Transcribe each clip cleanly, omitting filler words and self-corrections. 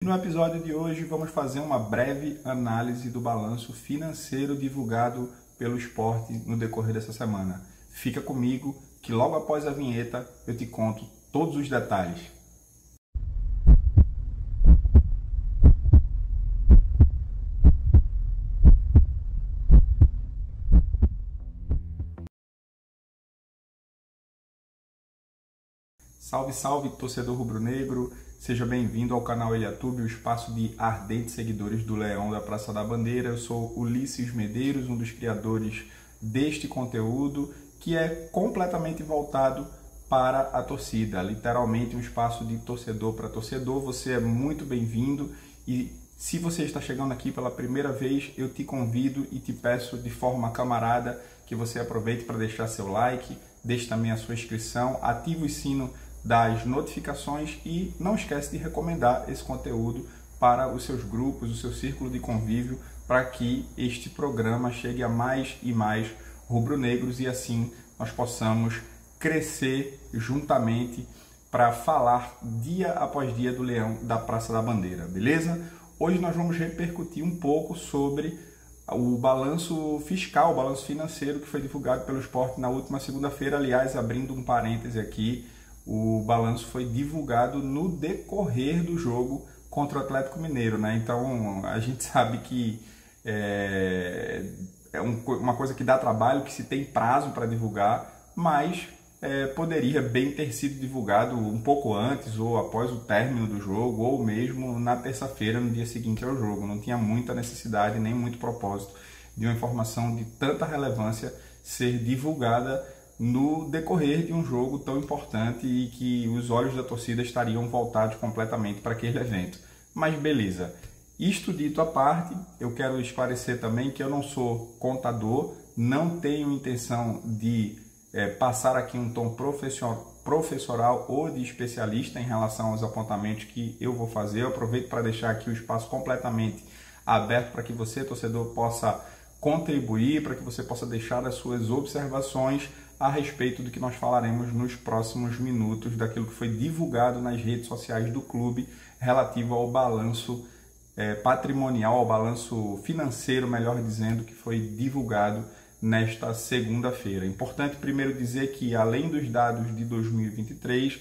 No episódio de hoje vamos fazer uma breve análise do balanço financeiro divulgado pelo Sport no decorrer dessa semana. Fica comigo que logo após a vinheta eu te conto todos os detalhes. Salve, salve, torcedor rubro-negro! Seja bem-vindo ao canal Ilhatube, o espaço de ardentes seguidores do Leão da Praça da Bandeira. Eu sou Ulisses Medeiros, um dos criadores deste conteúdo, que é completamente voltado para a torcida, literalmente um espaço de torcedor para torcedor. Você é muito bem-vindo e se você está chegando aqui pela primeira vez, eu te convido e te peço de forma camarada que você aproveite para deixar seu like, deixe também a sua inscrição, ative o sino das notificações e não esquece de recomendar esse conteúdo para os seus grupos, o seu círculo de convívio, para que este programa chegue a mais e mais rubro-negros e assim nós possamos crescer juntamente para falar dia após dia do Leão da Praça da Bandeira, beleza? Hoje nós vamos repercutir um pouco sobre o balanço fiscal, o balanço financeiro que foi divulgado pelo Sport na última segunda-feira. Aliás, abrindo um parêntese aqui, o balanço foi divulgado no decorrer do jogo contra o Atlético Mineiro, né? Então a gente sabe que é uma coisa que dá trabalho, que se tem prazo para divulgar, mas poderia bem ter sido divulgado um pouco antes ou após o término do jogo, ou mesmo na terça-feira, no dia seguinte ao jogo. Não tinha muita necessidade, nem muito propósito de uma informação de tanta relevância ser divulgada no decorrer de um jogo tão importante e que os olhos da torcida estariam voltados completamente para aquele evento. Mas beleza. Isto dito à parte, eu quero esclarecer também que eu não sou contador, não tenho intenção de passar aqui um tom professoral ou de especialista em relação aos apontamentos que eu vou fazer. Eu aproveito para deixar aqui o espaço completamente aberto para que você, torcedor, possa contribuir, para que você possa deixar as suas observações a respeito do que nós falaremos nos próximos minutos, daquilo que foi divulgado nas redes sociais do clube relativo ao balanço patrimonial, ao balanço financeiro, melhor dizendo, que foi divulgado nesta segunda-feira. É importante primeiro dizer que, além dos dados de 2023,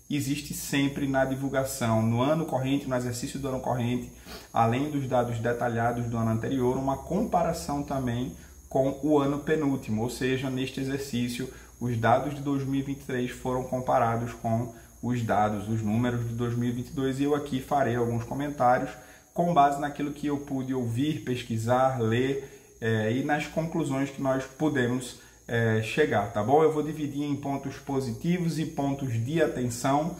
existe sempre na divulgação, no ano corrente, no exercício do ano corrente, além dos dados detalhados do ano anterior, uma comparação também com o ano penúltimo, ou seja, neste exercício, os dados de 2023 foram comparados com os dados, os números de 2022, e eu aqui farei alguns comentários com base naquilo que eu pude ouvir, pesquisar, ler e nas conclusões que nós pudemos chegar, tá bom? Eu vou dividir em pontos positivos e pontos de atenção,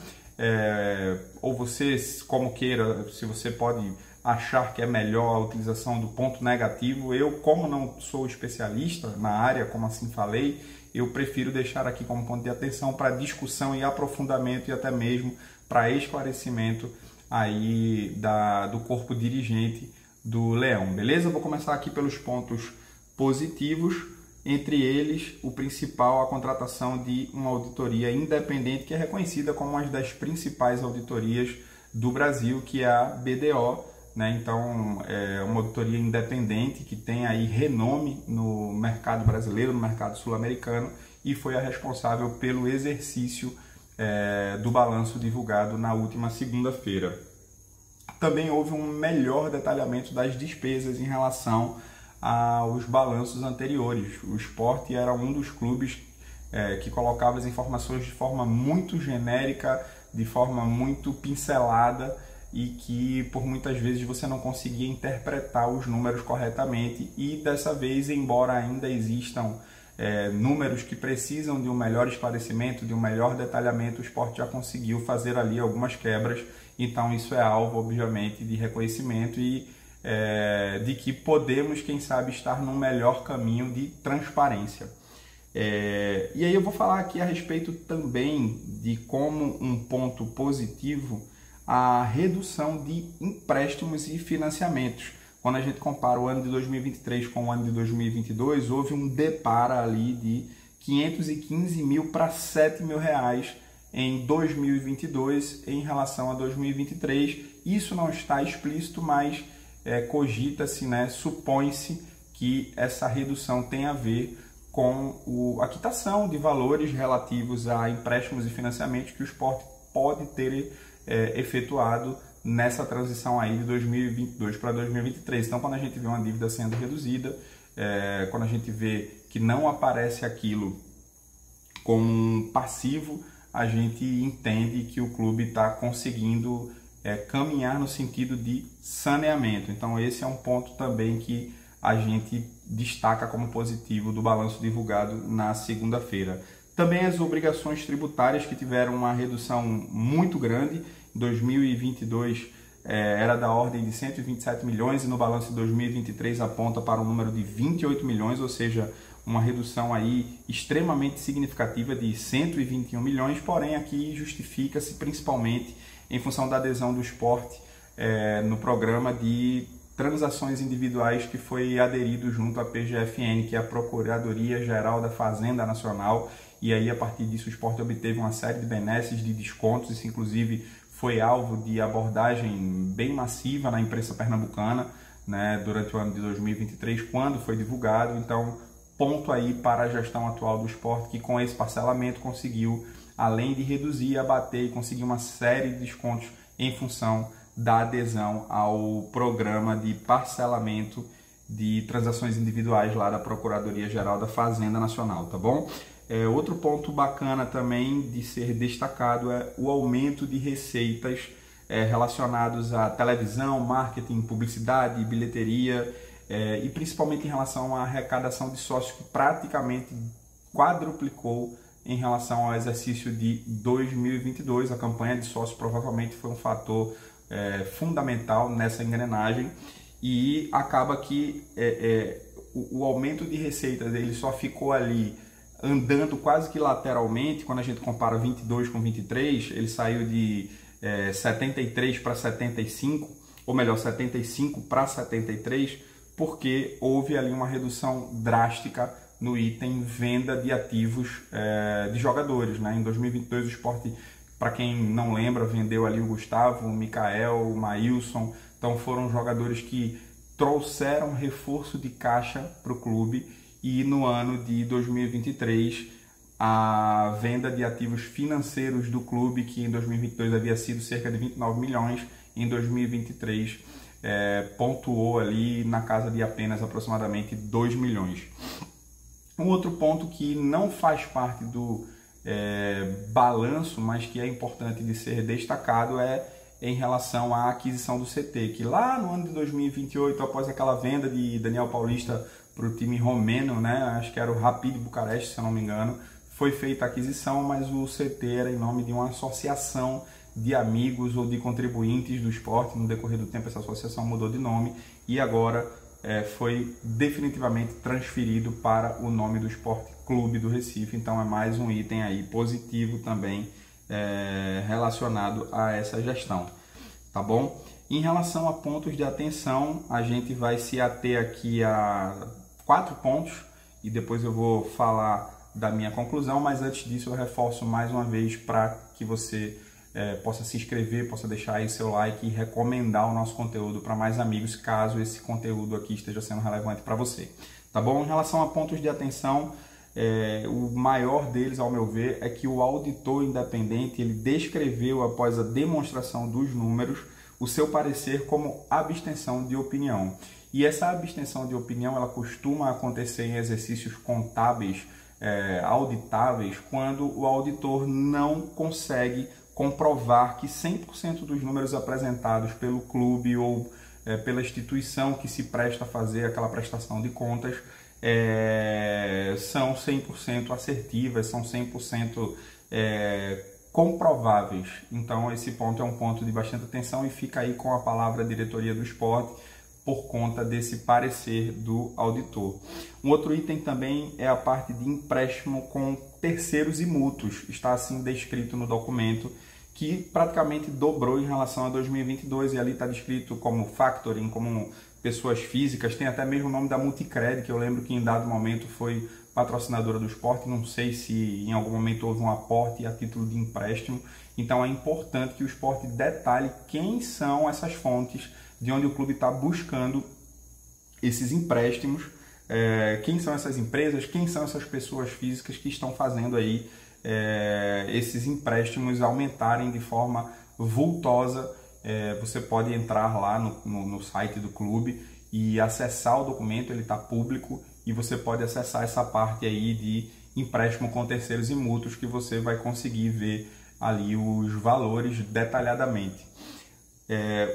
ou você, como queira, se você pode achar que é melhor a utilização do ponto negativo. Eu, como não sou especialista na área, como assim falei, eu prefiro deixar aqui como ponto de atenção para discussão e aprofundamento e até mesmo para esclarecimento aí do corpo dirigente do Leão, beleza? Vou começar aqui pelos pontos positivos, entre eles o principal, a contratação de uma auditoria independente que é reconhecida como uma das principais auditorias do Brasil, que é a BDO, né? Então é uma auditoria independente que tem aí renome no mercado brasileiro, no mercado sul-americano, e foi a responsável pelo exercício do balanço divulgado na última segunda-feira. Também houve um melhor detalhamento das despesas em relação aos balanços anteriores. O Sport era um dos clubes que colocava as informações de forma muito genérica, de forma muito pincelada, e que por muitas vezes você não conseguia interpretar os números corretamente, e dessa vez, embora ainda existam números que precisam de um melhor esclarecimento, de um melhor detalhamento, o Sport já conseguiu fazer ali algumas quebras. Então isso é alvo, obviamente, de reconhecimento e de que podemos, quem sabe, estar num melhor caminho de transparência. E aí eu vou falar aqui a respeito também de como um ponto positivo a redução de empréstimos e financiamentos. Quando a gente compara o ano de 2023 com o ano de 2022, houve um depara ali de 515 mil para 7 mil reais em 2022 em relação a 2023, Isso não está explícito, mas cogita-se, né, supõe-se que essa redução tem a ver com a quitação de valores relativos a empréstimos e financiamentos que o Sport pode ter efetuado nessa transição aí de 2022 para 2023. Então, quando a gente vê uma dívida sendo reduzida, quando a gente vê que não aparece aquilo como um passivo, a gente entende que o clube está conseguindo caminhar no sentido de saneamento. Então, esse é um ponto também que a gente destaca como positivo do balanço divulgado na segunda-feira. Também as obrigações tributárias, que tiveram uma redução muito grande. Em 2022 era da ordem de 127 milhões e no balanço de 2023 aponta para um número de 28 milhões, ou seja, uma redução aí extremamente significativa de 121 milhões, porém aqui justifica-se principalmente em função da adesão do Sport no programa de transações individuais que foi aderido junto à PGFN, que é a Procuradoria Geral da Fazenda Nacional, e aí a partir disso o Sport obteve uma série de benesses, de descontos, isso inclusive foi alvo de abordagem bem massiva na imprensa pernambucana, né, durante o ano de 2023, quando foi divulgado. Então, ponto aí para a gestão atual do Sport, que com esse parcelamento conseguiu, além de reduzir, abater e conseguir uma série de descontos em função da adesão ao programa de parcelamento de transações individuais lá da Procuradoria Geral da Fazenda Nacional, tá bom? Outro ponto bacana também de ser destacado é o aumento de receitas relacionados à televisão, marketing, publicidade, bilheteria e principalmente em relação à arrecadação de sócios, que praticamente quadruplicou em relação ao exercício de 2022. A campanha de sócios provavelmente foi um fator fundamental nessa engrenagem, e acaba que o aumento de receitas ele só ficou ali andando quase que lateralmente. Quando a gente compara 22 com 23, ele saiu de 73 para 75, ou melhor, 75 para 73, porque houve ali uma redução drástica no item venda de ativos de jogadores, né? Em 2022 o Sport, para quem não lembra, vendeu ali o Gustavo, o Mikael, o Maílson. Então foram jogadores que trouxeram reforço de caixa para o clube, e no ano de 2023 a venda de ativos financeiros do clube, que em 2022 havia sido cerca de 29 milhões, em 2023 pontuou ali na casa de apenas aproximadamente 2 milhões. Um outro ponto que não faz parte do balanço, mas que é importante de ser destacado, é em relação à aquisição do CT, que lá no ano de 2028, após aquela venda de Daniel Paulista para o time romeno, né, acho que era o Rapid Bucareste, se eu não me engano, foi feita a aquisição, mas o CT era em nome de uma associação de amigos ou de contribuintes do Sport. No decorrer do tempo essa associação mudou de nome e agora foi definitivamente transferido para o nome do Sport Clube do Recife. Então é mais um item aí positivo também relacionado a essa gestão, tá bom? Em relação a pontos de atenção, a gente vai se ater aqui a 4 pontos e depois eu vou falar da minha conclusão, mas antes disso eu reforço mais uma vez para que você possa se inscrever, possa deixar aí seu like e recomendar o nosso conteúdo para mais amigos, caso esse conteúdo aqui esteja sendo relevante para você, tá bom? Em relação a pontos de atenção, o maior deles, ao meu ver, é que o auditor independente ele descreveu, após a demonstração dos números, o seu parecer como abstenção de opinião. E essa abstenção de opinião ela costuma acontecer em exercícios contábeis auditáveis, quando o auditor não consegue comprovar que 100% dos números apresentados pelo clube ou pela instituição que se presta a fazer aquela prestação de contas são 100% assertivas, são 100% comprováveis. Então esse ponto é um ponto de bastante atenção e fica aí com a palavra diretoria do Sport por conta desse parecer do auditor. Um outro item também é a parte de empréstimo com terceiros e mútuos. Está assim descrito no documento, que praticamente dobrou em relação a 2022, e ali está descrito como factoring, como pessoas físicas. Tem até mesmo o nome da Multicred, que eu lembro que em dado momento foi patrocinadora do Sport. Não sei se em algum momento houve um aporte a título de empréstimo. Então é importante que o Sport detalhe quem são essas fontes de onde o clube está buscando esses empréstimos, quem são essas empresas, quem são essas pessoas físicas que estão fazendo aí esses empréstimos aumentarem de forma vultosa. Você pode entrar lá no site do clube e acessar o documento, ele está público, e você pode acessar essa parte aí de empréstimo com terceiros e mútuos, que você vai conseguir ver ali os valores detalhadamente.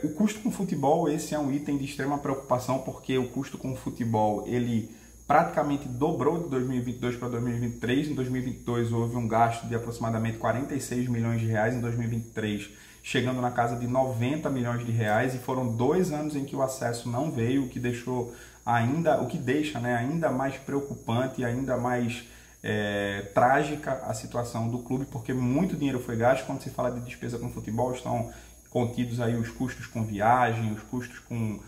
O custo com futebol, esse é um item de extrema preocupação, porque o custo com futebol ele praticamente dobrou de 2022 para 2023. Em 2022 houve um gasto de aproximadamente 46 milhões de reais, em 2023 chegando na casa de 90 milhões de reais, e foram 2 anos em que o acesso não veio, o que deixa ainda mais preocupante, ainda mais trágica a situação do clube, porque muito dinheiro foi gasto. Quando se fala de despesa com futebol, estão contidos aí os custos com viagem, os custos com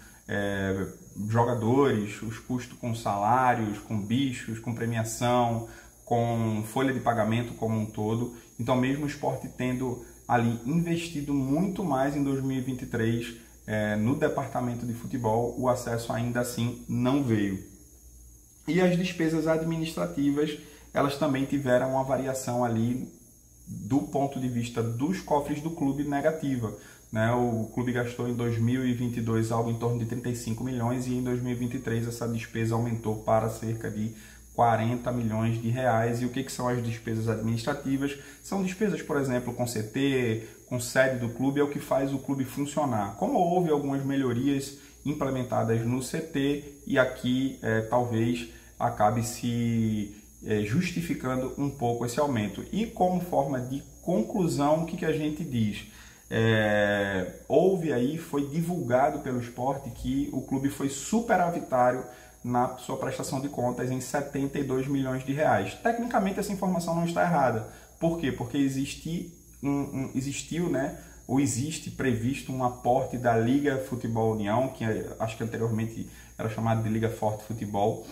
jogadores, os custos com salários, com bichos, com premiação, com folha de pagamento como um todo. Então, mesmo o Sport tendo ali investido muito mais em 2023 no departamento de futebol, o acesso ainda assim não veio. E as despesas administrativas, elas também tiveram uma variação ali do ponto de vista dos cofres do clube negativa, né? O clube gastou em 2022 algo em torno de 35 milhões, e em 2023 essa despesa aumentou para cerca de 40 milhões de reais. E o que são as despesas administrativas? São despesas, por exemplo, com CT, com sede do clube, é o que faz o clube funcionar. Como houve algumas melhorias implementadas no CT, e aqui talvez acabe se justificando um pouco esse aumento. E como forma de conclusão, o que a gente diz? Foi divulgado pelo Sport que o clube foi superavitário na sua prestação de contas em 72 milhões de reais. Tecnicamente essa informação não está errada. Por quê? Porque existe previsto um aporte da Liga Futebol União, que acho que anteriormente era chamado de Liga Forte Futebol,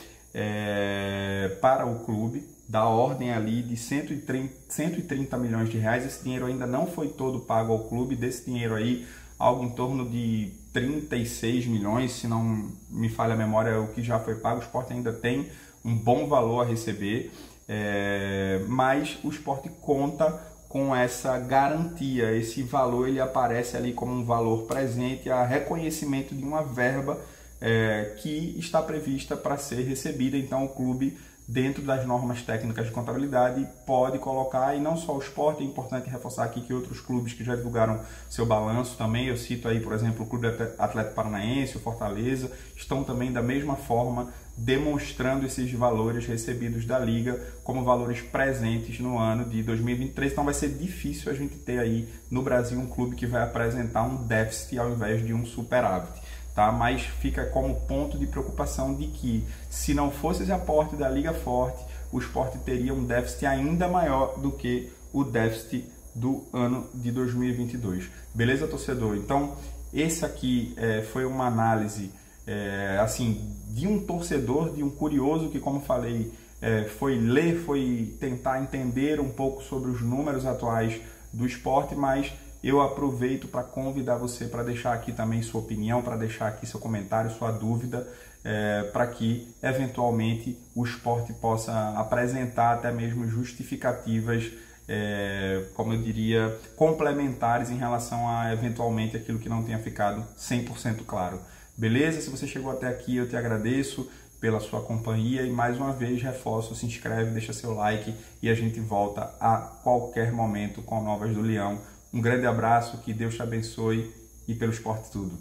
para o clube, da ordem ali de 130 milhões de reais. Esse dinheiro ainda não foi todo pago ao clube. Desse dinheiro aí, algo em torno de 36 milhões, se não me falha a memória, é o que já foi pago. O Sport ainda tem um bom valor a receber, mas o Sport conta com essa garantia. Esse valor ele aparece ali como um valor presente, a reconhecimento de uma verba que está prevista para ser recebida. Então o clube, dentro das normas técnicas de contabilidade, pode colocar, e não só o Sport, é importante reforçar aqui que outros clubes que já divulgaram seu balanço também, eu cito aí, por exemplo, o Clube Atlético Paranaense, o Fortaleza, estão também da mesma forma demonstrando esses valores recebidos da Liga como valores presentes no ano de 2023. Então vai ser difícil a gente ter aí no Brasil um clube que vai apresentar um déficit ao invés de um superávit. Tá? Mas fica como ponto de preocupação de que, se não fosse esse aporte da Liga Forte, o Sport teria um déficit ainda maior do que o déficit do ano de 2022. Beleza, torcedor? Então, esse aqui foi uma análise de um torcedor, de um curioso que, como falei, foi tentar entender um pouco sobre os números atuais do Sport, mas eu aproveito para convidar você para deixar aqui também sua opinião, para deixar aqui seu comentário, sua dúvida, para que eventualmente o Sport possa apresentar até mesmo justificativas, como eu diria, complementares em relação a eventualmente aquilo que não tenha ficado 100% claro. Beleza? Se você chegou até aqui, eu te agradeço pela sua companhia e mais uma vez reforço, se inscreve, deixa seu like e a gente volta a qualquer momento com Novas do Leão. Um grande abraço, que Deus te abençoe e pelo Sport tudo.